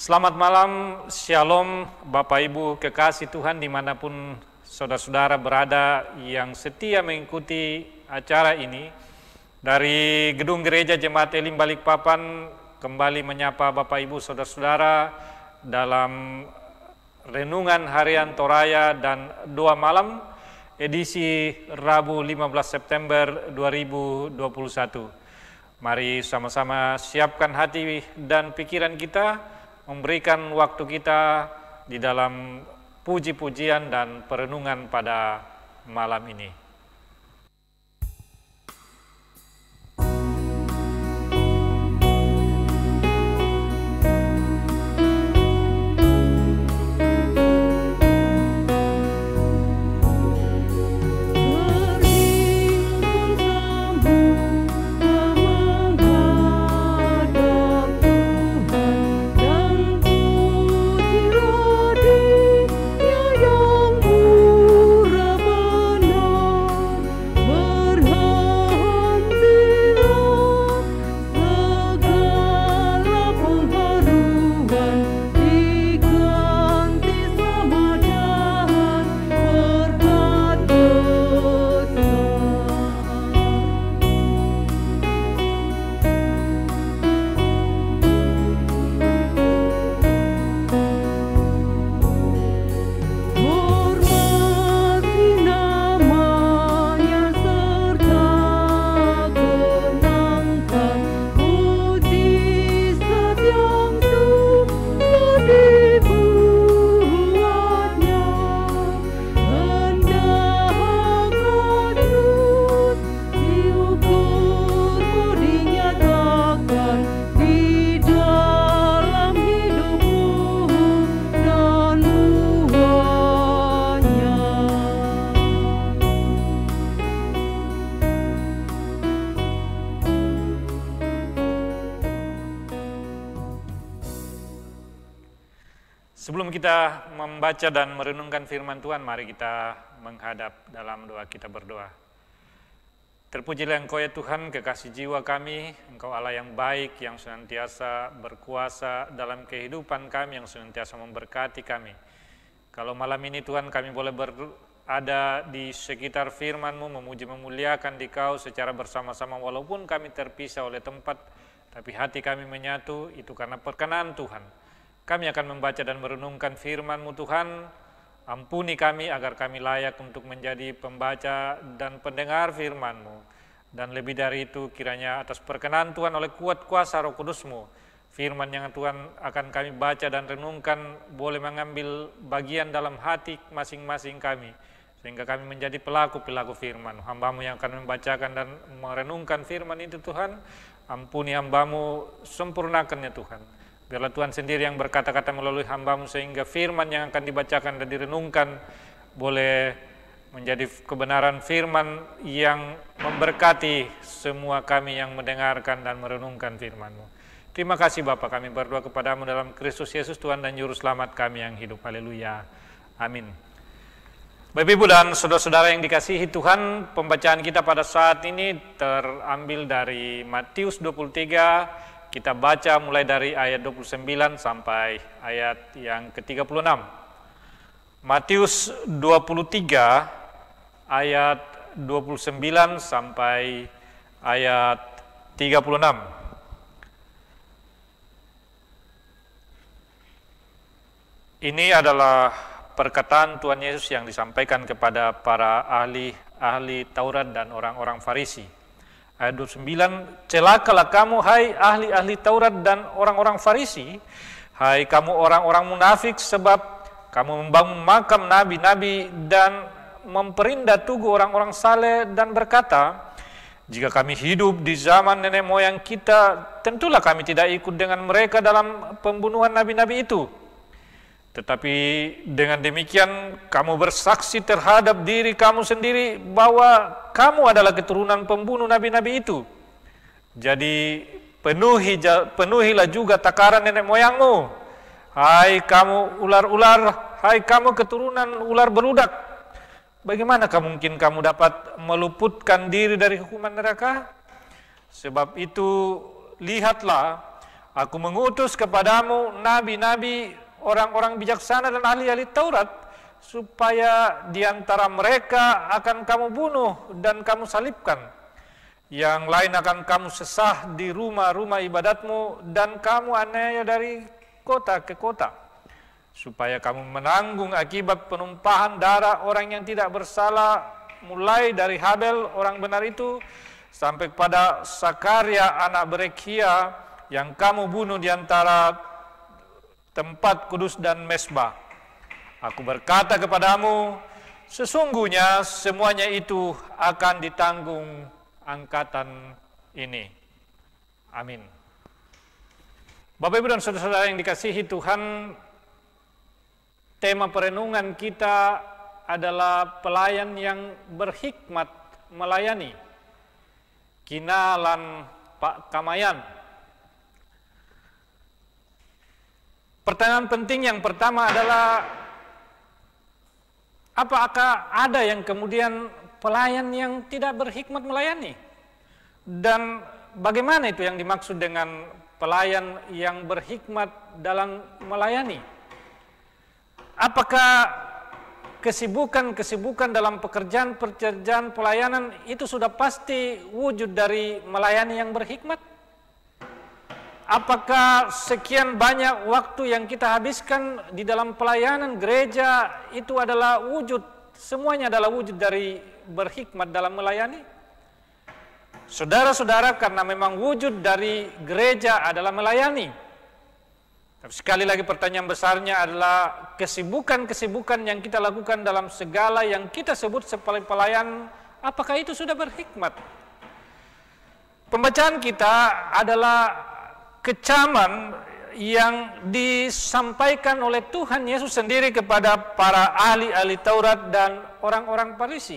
Selamat malam, Shalom Bapak Ibu kekasih Tuhan dimanapun saudara-saudara berada yang setia mengikuti acara ini. Dari Gedung Gereja Jemaat Elim Balikpapan kembali menyapa Bapak Ibu saudara-saudara dalam Renungan Harian Toraya dan Doa Malam edisi Rabu 15 September 2021. Mari sama-sama siapkan hati dan pikiran kita, memberikan waktu kita di dalam puji-pujian dan perenungan pada malam ini. Sebelum kita membaca dan merenungkan firman Tuhan, mari kita menghadap dalam doa kita berdoa. Terpujilah Engkau ya Tuhan, kekasih jiwa kami, Engkau Allah yang baik, yang senantiasa berkuasa dalam kehidupan kami, yang senantiasa memberkati kami. Kalau malam ini Tuhan kami boleh berada di sekitar firman-Mu, memuji memuliakan Dikau secara bersama-sama, walaupun kami terpisah oleh tempat, tapi hati kami menyatu, itu karena perkenan Tuhan. Kami akan membaca dan merenungkan firman-Mu Tuhan. Ampuni kami agar kami layak untuk menjadi pembaca dan pendengar firman-Mu. Dan lebih dari itu kiranya atas perkenan Tuhan oleh kuat kuasa Roh Kudus-Mu, firman yang Tuhan akan kami baca dan renungkan boleh mengambil bagian dalam hati masing-masing kami. Sehingga kami menjadi pelaku-pelaku firman. Hamba-Mu yang akan membacakan dan merenungkan firman itu Tuhan. Ampuni hamba-Mu, sempurnakannya Tuhan. Biarlah Tuhan sendiri yang berkata-kata melalui hamba-Mu sehingga firman yang akan dibacakan dan direnungkan boleh menjadi kebenaran firman yang memberkati semua kami yang mendengarkan dan merenungkan firman-Mu. Terima kasih Bapa, kami berdoa kepadamu dalam Kristus Yesus Tuhan dan Juru Selamat kami yang hidup. Haleluya. Amin. Bapak Ibu dan saudara-saudara yang dikasihi Tuhan, pembacaan kita pada saat ini terambil dari Matius 23. Kita baca mulai dari ayat 29 sampai ayat yang ke-36. Matius 23 ayat 29 sampai ayat 36. Ini adalah perkataan Tuhan Yesus yang disampaikan kepada para ahli Taurat dan orang-orang Farisi. Ayat 29, celakalah kamu hai ahli-ahli Taurat dan orang-orang Farisi, hai kamu orang-orang munafik, sebab kamu membangun makam nabi-nabi dan memperindah tugu orang-orang saleh dan berkata, jika kami hidup di zaman nenek moyang kita, tentulah kami tidak ikut dengan mereka dalam pembunuhan nabi-nabi itu. Tetapi dengan demikian kamu bersaksi terhadap diri kamu sendiri bahwa kamu adalah keturunan pembunuh nabi-nabi itu. Jadi penuhilah juga takaran nenek moyangmu. Hai kamu ular-ular, hai kamu keturunan ular beludak, bagaimana mungkin kamu dapat meluputkan diri dari hukuman neraka? Sebab itu lihatlah, aku mengutus kepadamu nabi-nabi, orang-orang bijaksana dan ahli-ahli Taurat, supaya di antara mereka akan kamu bunuh dan kamu salibkan. Yang lain akan kamu sesah di rumah-rumah ibadatmu dan kamu aniaya dari kota ke kota, supaya kamu menanggung akibat penumpahan darah orang yang tidak bersalah, mulai dari Habel orang benar itu sampai pada Sakaria anak Berekhia yang kamu bunuh di antara tempat kudus dan mesbah. Aku berkata kepadamu, sesungguhnya semuanya itu akan ditanggung angkatan ini. Amin. Bapak Ibu dan saudara-saudara yang dikasihi Tuhan, tema perenungan kita adalah pelayan yang berhikmat melayani. Kinalan Pak Kamayan. Pertanyaan penting yang pertama adalah, apakah ada yang kemudian pelayan yang tidak berhikmat melayani? Dan bagaimana itu yang dimaksud dengan pelayan yang berhikmat dalam melayani? Apakah kesibukan dalam pekerjaan pelayanan itu sudah pasti wujud dari melayani yang berhikmat? Apakah sekian banyak waktu yang kita habiskan di dalam pelayanan gereja itu adalah wujud, semuanya adalah wujud dari berhikmat dalam melayani? Saudara-saudara, karena memang wujud dari gereja adalah melayani. Tapi sekali lagi pertanyaan besarnya adalah kesibukan-kesibukan yang kita lakukan dalam segala yang kita sebut sebagai pelayan, apakah itu sudah berhikmat? Pembacaan kita adalah kecaman yang disampaikan oleh Tuhan Yesus sendiri kepada para ahli-ahli Taurat dan orang-orang Farisi.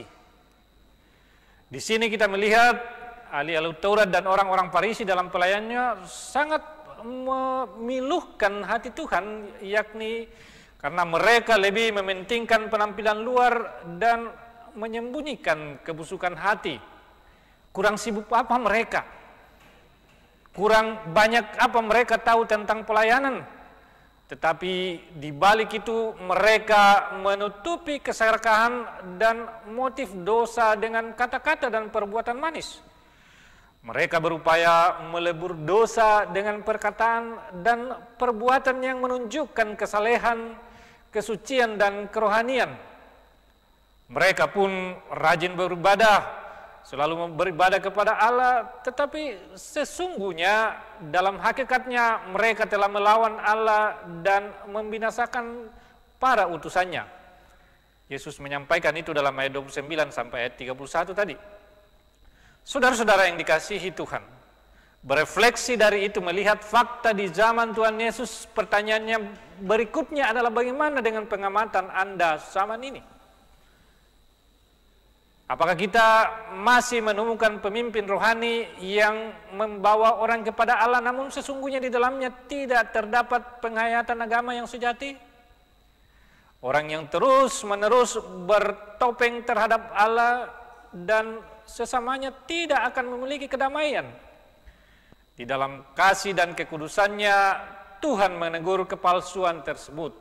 Di sini kita melihat ahli-ahli Taurat dan orang-orang Farisi dalam pelayanannya sangat memiluhkan hati Tuhan, yakni karena mereka lebih mementingkan penampilan luar dan menyembunyikan kebusukan hati. Kurang sibuk apa mereka? Kurang banyak apa mereka tahu tentang pelayanan? Tetapi di balik itu mereka menutupi keserakahan dan motif dosa dengan kata-kata dan perbuatan manis. Mereka berupaya melebur dosa dengan perkataan dan perbuatan yang menunjukkan kesalehan, kesucian dan kerohanian. Mereka pun rajin beribadah, selalu beribadah kepada Allah, tetapi sesungguhnya dalam hakikatnya mereka telah melawan Allah dan membinasakan para utusannya. Yesus menyampaikan itu dalam ayat 29 sampai ayat 31 tadi. Saudara-saudara yang dikasihi Tuhan, berefleksi dari itu melihat fakta di zaman Tuhan Yesus, pertanyaannya berikutnya adalah bagaimana dengan pengamatan Anda zaman ini? Apakah kita masih menemukan pemimpin rohani yang membawa orang kepada Allah, namun sesungguhnya di dalamnya tidak terdapat penghayatan agama yang sejati? Orang yang terus-menerus bertopeng terhadap Allah dan sesamanya tidak akan memiliki kedamaian. Di dalam kasih dan kekudusannya, Tuhan menegur kepalsuan tersebut.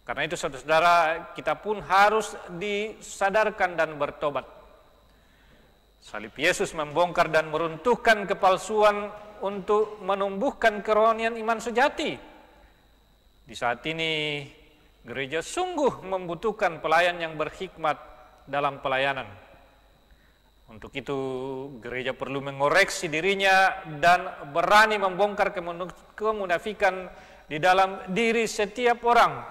Karena itu saudara-saudara, kita pun harus disadarkan dan bertobat. Salib Yesus membongkar dan meruntuhkan kepalsuan untuk menumbuhkan kerohanian iman sejati. Di saat ini, gereja sungguh membutuhkan pelayan yang berhikmat dalam pelayanan. Untuk itu, gereja perlu mengoreksi dirinya dan berani membongkar kemunafikan di dalam diri setiap orang,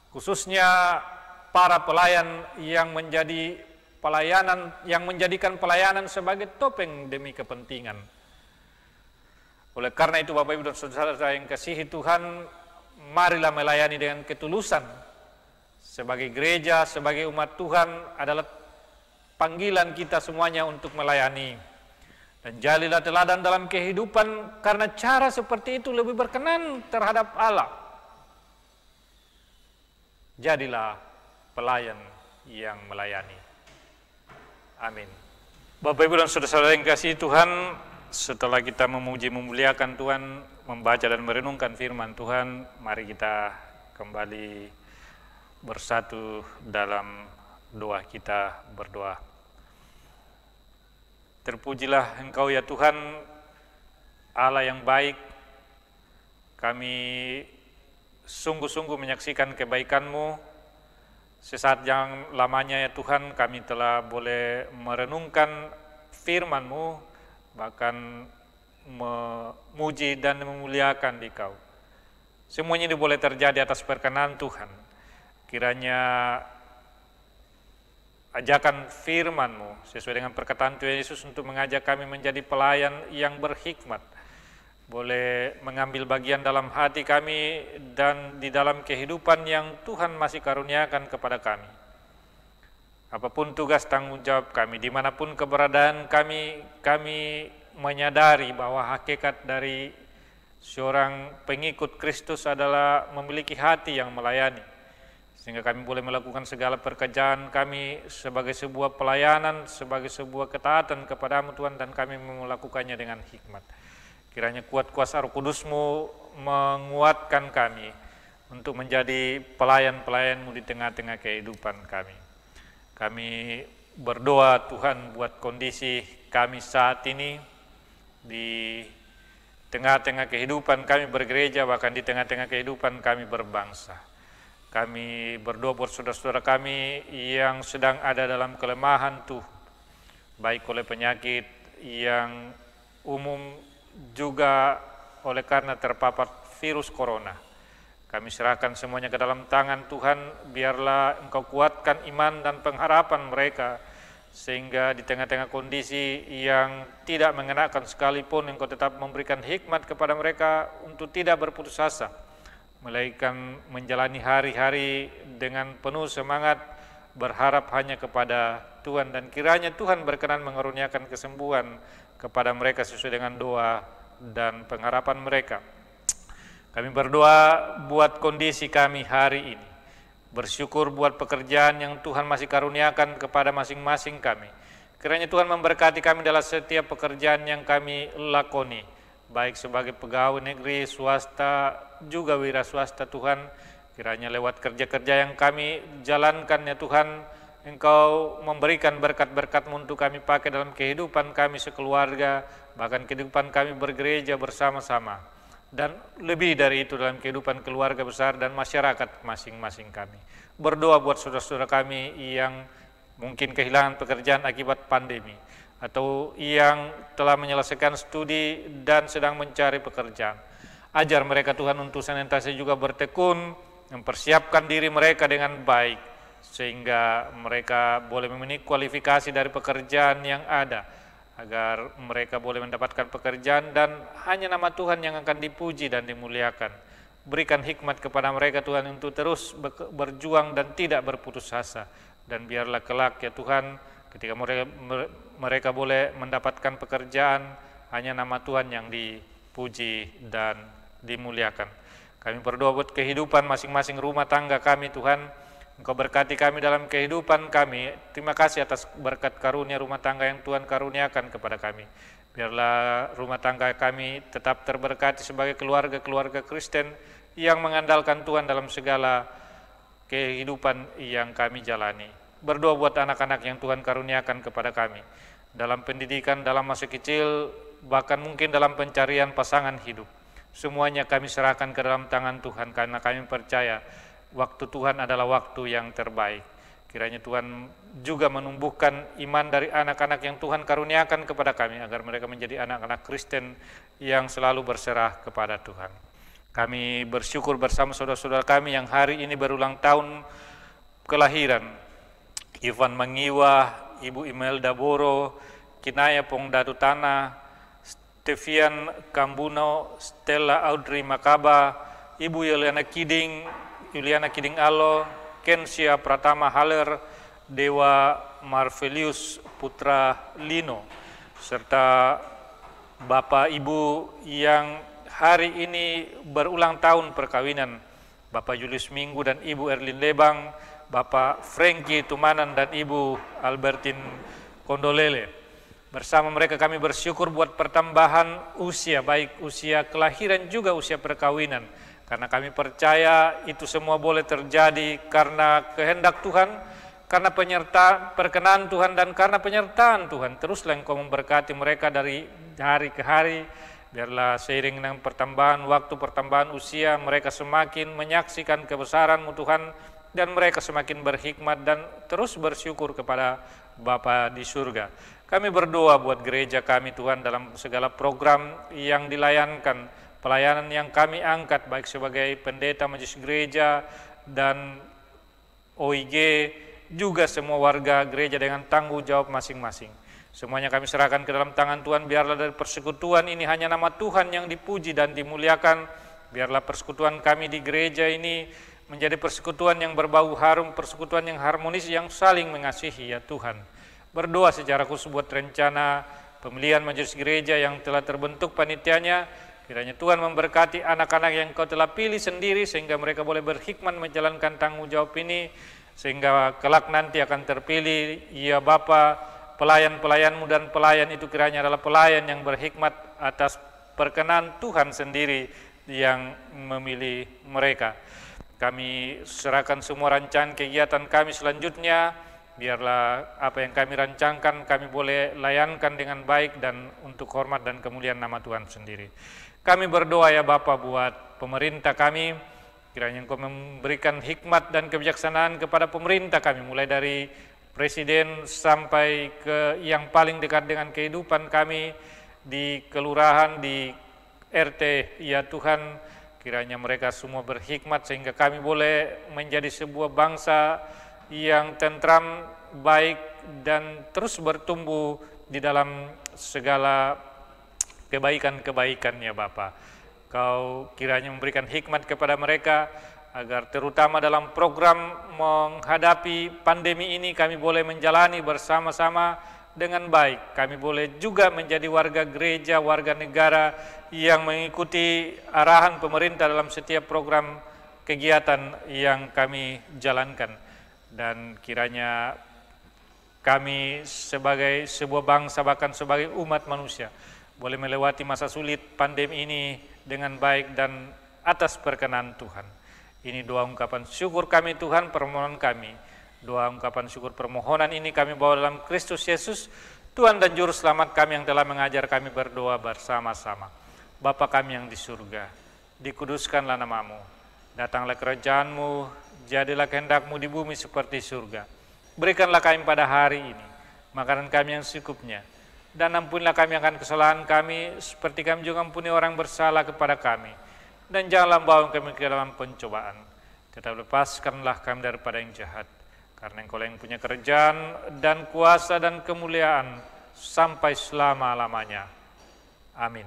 khususnya para pelayan yang menjadikan pelayanan sebagai topeng demi kepentingan. Oleh karena itu Bapak Ibu dan saudara-saudara yang kasihi Tuhan, marilah melayani dengan ketulusan. Sebagai gereja, sebagai umat Tuhan adalah panggilan kita semuanya untuk melayani. Dan Dan jadilah teladan dalam kehidupan, karena cara seperti itu lebih berkenan terhadap Allah. Jadilah pelayan yang melayani. Amin. Bapak, Ibu, dan saudara-saudara yang kasih Tuhan, setelah kita memuji memuliakan Tuhan, membaca dan merenungkan firman Tuhan, mari kita kembali bersatu dalam doa kita berdoa. Terpujilah Engkau ya Tuhan, Allah yang baik. Kami sungguh-sungguh menyaksikan kebaikan-Mu. Sesaat yang lamanya ya Tuhan, kami telah boleh merenungkan firman-Mu, bahkan memuji dan memuliakan Dikau. Semuanya ini boleh terjadi atas perkenan Tuhan. Kiranya ajakan firman-Mu sesuai dengan perkataan Tuhan Yesus untuk mengajak kami menjadi pelayan yang berhikmat, boleh mengambil bagian dalam hati kami dan di dalam kehidupan yang Tuhan masih karuniakan kepada kami. Apapun tugas tanggung jawab kami, dimanapun keberadaan kami, kami menyadari bahwa hakikat dari seorang pengikut Kristus adalah memiliki hati yang melayani, sehingga kami boleh melakukan segala pekerjaan kami sebagai sebuah pelayanan, sebagai sebuah ketaatan kepada-Mu Tuhan, dan kami melakukannya dengan hikmat. Kiranya kuat kuasa Roh Kudus-Mu menguatkan kami untuk menjadi pelayan-pelayan-Mu di tengah-tengah kehidupan kami. Kami berdoa Tuhan buat kondisi kami saat ini, di tengah-tengah kehidupan kami bergereja, bahkan di tengah-tengah kehidupan kami berbangsa. Kami berdoa buat saudara-saudara kami yang sedang ada dalam kelemahan Tuhan, baik oleh penyakit yang umum juga oleh karena terpapar virus corona. Kami serahkan semuanya ke dalam tangan Tuhan, biarlah Engkau kuatkan iman dan pengharapan mereka, sehingga di tengah-tengah kondisi yang tidak mengenakan sekalipun, Engkau tetap memberikan hikmat kepada mereka untuk tidak berputus asa, melainkan menjalani hari-hari dengan penuh semangat, berharap hanya kepada Tuhan. Dan kiranya Tuhan berkenan mengaruniakan kesembuhan kepada mereka sesuai dengan doa dan pengharapan mereka. Kami berdoa buat kondisi kami hari ini, bersyukur buat pekerjaan yang Tuhan masih karuniakan kepada masing-masing kami. Kiranya Tuhan memberkati kami dalam setiap pekerjaan yang kami lakoni, baik sebagai pegawai negeri, swasta, juga wira swasta Tuhan. Kiranya lewat kerja-kerja yang kami jalankan ya Tuhan, Engkau memberikan berkat-berkat-Mu untuk kami pakai dalam kehidupan kami sekeluarga, bahkan kehidupan kami bergereja bersama-sama, dan lebih dari itu dalam kehidupan keluarga besar dan masyarakat masing-masing kami. Berdoa buat saudara-saudara kami yang mungkin kehilangan pekerjaan akibat pandemi, atau yang telah menyelesaikan studi dan sedang mencari pekerjaan. Ajar mereka Tuhan untuk senantiasa juga bertekun, mempersiapkan diri mereka dengan baik, sehingga mereka boleh memenuhi kualifikasi dari pekerjaan yang ada, agar mereka boleh mendapatkan pekerjaan dan hanya nama Tuhan yang akan dipuji dan dimuliakan. Berikan hikmat kepada mereka Tuhan untuk terus berjuang dan tidak berputus asa, dan biarlah kelak ya Tuhan, ketika mereka boleh mendapatkan pekerjaan, hanya nama Tuhan yang dipuji dan dimuliakan. Kami berdoa buat kehidupan masing-masing rumah tangga kami Tuhan. Engkau berkati kami dalam kehidupan kami. Terima kasih atas berkat karunia rumah tangga yang Tuhan karuniakan kepada kami. Biarlah rumah tangga kami tetap terberkati sebagai keluarga-keluarga Kristen yang mengandalkan Tuhan dalam segala kehidupan yang kami jalani. Berdoa buat anak-anak yang Tuhan karuniakan kepada kami, dalam pendidikan, dalam masa kecil, bahkan mungkin dalam pencarian pasangan hidup. Semuanya kami serahkan ke dalam tangan Tuhan, karena kami percaya waktu Tuhan adalah waktu yang terbaik. Kiranya Tuhan juga menumbuhkan iman dari anak-anak yang Tuhan karuniakan kepada kami, agar mereka menjadi anak-anak Kristen yang selalu berserah kepada Tuhan. Kami bersyukur bersama saudara-saudara kami yang hari ini berulang tahun kelahiran. Ivan Mangiwa, Ibu Imelda Boro, Kinaya Pongdatu Tanah, Stevian Kambuno, Stella Audrey Makaba, Ibu Yuliana Kiding Alo, Kensia Pratama Haler, Dewa Marvelius Putra Lino, serta Bapak Ibu yang hari ini berulang tahun perkawinan, Bapak Julius Minggu dan Ibu Erlin Lebang, Bapak Frankie Tumanan dan Ibu Albertine Kondolele. Bersama mereka kami bersyukur buat pertambahan usia, baik usia kelahiran juga usia perkawinan. Karena kami percaya itu semua boleh terjadi karena kehendak Tuhan, karena perkenan Tuhan dan karena penyertaan Tuhan. Teruslah Engkau memberkati mereka dari hari ke hari. Biarlah seiring dengan pertambahan waktu, pertambahan usia, mereka semakin menyaksikan kebesaran-Mu Tuhan, dan mereka semakin berhikmat dan terus bersyukur kepada Bapa di surga. Kami berdoa buat gereja kami Tuhan dalam segala program yang dilayankan, pelayanan yang kami angkat baik sebagai pendeta majelis gereja dan OIG, juga semua warga gereja dengan tanggung jawab masing-masing. Semuanya kami serahkan ke dalam tangan Tuhan. Biarlah dari persekutuan ini hanya nama Tuhan yang dipuji dan dimuliakan. Biarlah persekutuan kami di gereja ini menjadi persekutuan yang berbau harum, persekutuan yang harmonis, yang saling mengasihi ya Tuhan. Berdoa secara khusus buat rencana pemilihan majelis gereja yang telah terbentuk panitianya. Kiranya Tuhan memberkati anak-anak yang Kau telah pilih sendiri sehingga mereka boleh berhikmat menjalankan tanggung jawab ini, sehingga kelak nanti akan terpilih ya Bapa, pelayan-pelayan-Mu, dan pelayan itu kiranya adalah pelayan yang berhikmat atas perkenan Tuhan sendiri yang memilih mereka. Kami serahkan semua rancangan kegiatan kami selanjutnya. Biarlah apa yang kami rancangkan kami boleh layankan dengan baik dan untuk hormat dan kemuliaan nama Tuhan sendiri. Kami berdoa ya Bapa buat pemerintah kami. Kiranya Engkau memberikan hikmat dan kebijaksanaan kepada pemerintah kami, mulai dari presiden sampai ke yang paling dekat dengan kehidupan kami di kelurahan, di RT. Ya Tuhan, kiranya mereka semua berhikmat sehingga kami boleh menjadi sebuah bangsa yang tentram, baik, dan terus bertumbuh di dalam segala kebaikan-kebaikan ya Bapa. Kau kiranya memberikan hikmat kepada mereka agar terutama dalam program menghadapi pandemi ini kami boleh menjalani bersama-sama dengan baik. Kami boleh juga menjadi warga gereja, warga negara yang mengikuti arahan pemerintah dalam setiap program kegiatan yang kami jalankan. Dan kiranya kami sebagai sebuah bangsa, bahkan sebagai umat manusia, boleh melewati masa sulit pandemi ini dengan baik dan atas perkenan Tuhan. Ini doa ungkapan syukur kami Tuhan, permohonan kami. Doa ungkapan syukur permohonan ini kami bawa dalam Kristus Yesus, Tuhan dan Juru Selamat kami yang telah mengajar kami berdoa bersama-sama. Bapa kami yang di surga, dikuduskanlah nama-Mu, datanglah kerajaan-Mu, jadilah kehendak-Mu di bumi seperti surga. Berikanlah kami pada hari ini makanan kami yang secukupnya, dan ampunilah kami akan kesalahan kami, seperti kami juga ampuni orang bersalah kepada kami. Dan janganlah bawa kami ke dalam pencobaan, tetapi lepaskanlah kami daripada yang jahat. Karena Engkau yang punya kerajaan dan kuasa dan kemuliaan sampai selama-lamanya. Amin.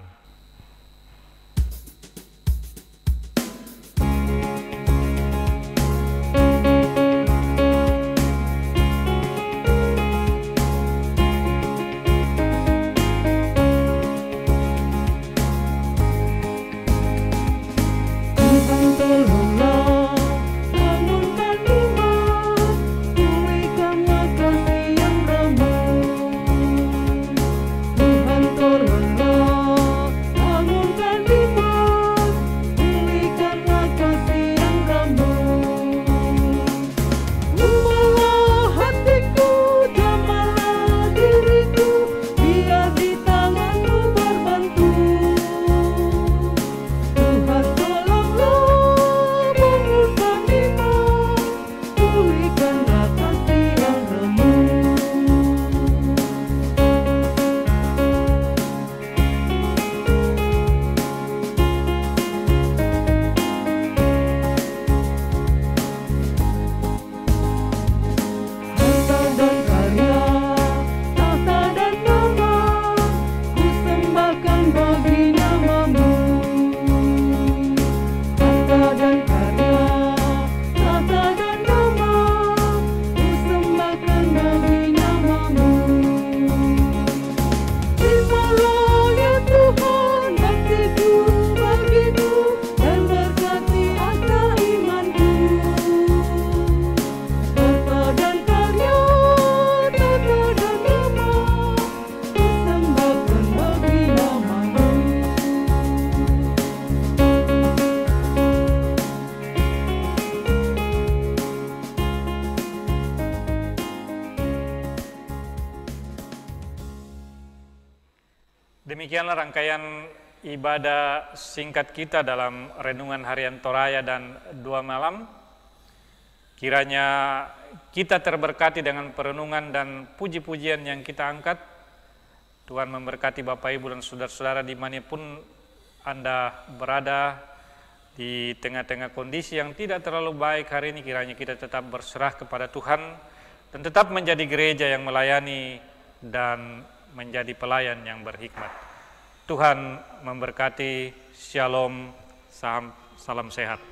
Demikianlah rangkaian ibadah singkat kita dalam renungan harian Toraya dan 2 malam. Kiranya kita terberkati dengan perenungan dan puji-pujian yang kita angkat. Tuhan memberkati Bapak Ibu dan saudara-saudara dimanapun Anda berada, di tengah-tengah kondisi yang tidak terlalu baik hari ini. Kiranya kita tetap berserah kepada Tuhan dan tetap menjadi gereja yang melayani dan menjadi pelayan yang berhikmat. Tuhan memberkati. Shalom, salam sehat.